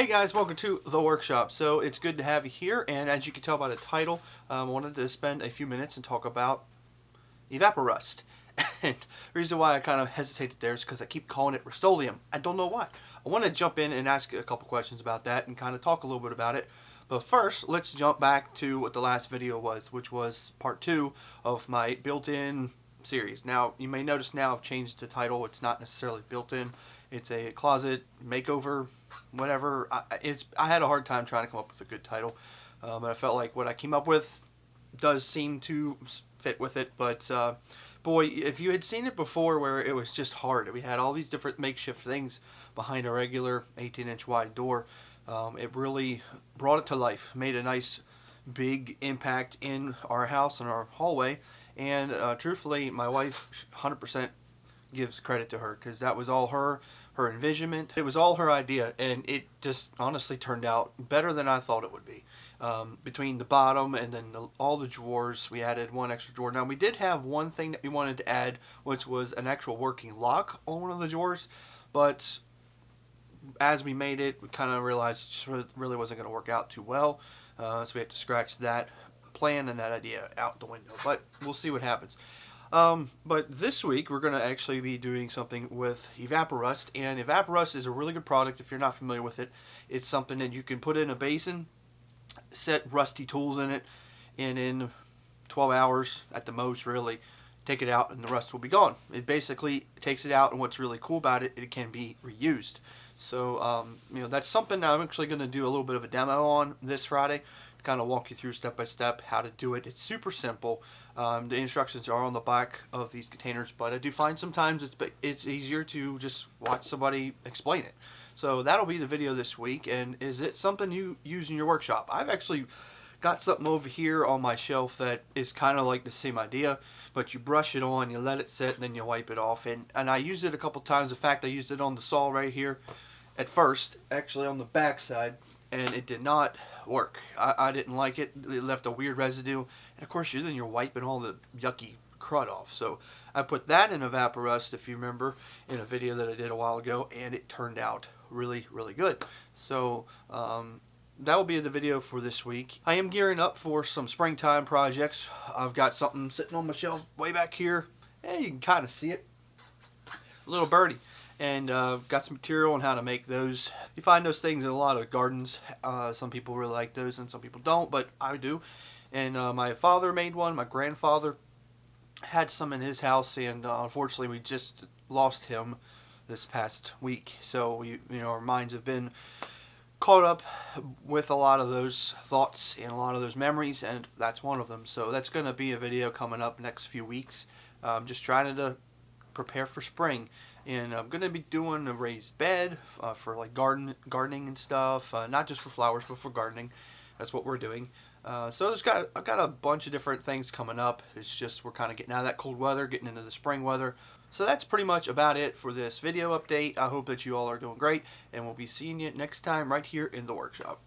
Hey guys, welcome to the workshop. So it's good to have you here, and as you can tell by the title, I wanted to spend a few minutes and talk about Evaporust. And the reason why I kind of hesitated there is because I keep calling it Rust-Oleum. I don't know why. I want to jump in and ask a couple questions about that and kind of talk a little bit about it. But first, let's jump back to what the last video was, which was part 2 of my built-in series. Now, you may notice now I've changed the title. It's not necessarily built-in. It's a closet makeover, whatever. I had a hard time trying to come up with a good title, but I felt like what I came up with does seem to fit with it. But boy, if you had seen it before where it was just hard, we had all these different makeshift things behind a regular 18-inch wide door. It really brought it to life, made a nice big impact in our house and our hallway. And truthfully, my wife 100% gives credit to her, because that was all her envisionment. It was all her idea, and it just honestly turned out better than I thought it would be. Between the bottom and then all the drawers, we added one extra drawer. Now, we did have one thing that we wanted to add, which was an actual working lock on one of the drawers, but as we made it, we kind of realized it just really wasn't going to work out too well, so we had to scratch that plan and that idea out the window, but we'll see what happens. But this week we're going to actually be doing something with Evaporust, and Evaporust is a really good product if you're not familiar with it. It's something that you can put in a basin, set rusty tools in it, and in 12 hours at the most, really, take it out and the rust will be gone. It basically takes it out, and what's really cool about it, it can be reused. So, that's something I'm actually going to do a little bit of a demo on this Friday, to kind of walk you through step by step how to do it. It's super simple. The instructions are on the back of these containers, but I do find sometimes it's easier to just watch somebody explain it. So that'll be the video this week. And is it something you use in your workshop? I've actually got something over here on my shelf that is kind of like the same idea, but you brush it on, you let it sit, and then you wipe it off. And I used it a couple times. In fact, I used it on the saw right here at first, actually on the back side, and it did not work. I didn't like it. It left a weird residue, and of course then you're wiping all the yucky crud off. So I put that in Evaporust, if you remember, in a video that I did a while ago, and it turned out really, really good. So that will be the video for this week. I am gearing up for some springtime projects. I've got something sitting on my shelf way back here. You can kind of see it. A little birdie. And got some material on how to make those. You find those things in a lot of gardens. Some people really like those and some people don't, but I do. And my father made one. My grandfather had some in his house, and unfortunately we just lost him this past week. So our minds have been caught up with a lot of those thoughts and a lot of those memories, and that's one of them. So that's going to be a video coming up next few weeks. Just trying to prepare for spring. And I'm going to be doing a raised bed for like gardening and stuff. Not just for flowers, but for gardening. That's what we're doing. So I've got a bunch of different things coming up. It's just we're kind of getting out of that cold weather, getting into the spring weather. So that's pretty much about it for this video update. I hope that you all are doing great, and we'll be seeing you next time right here in the workshop.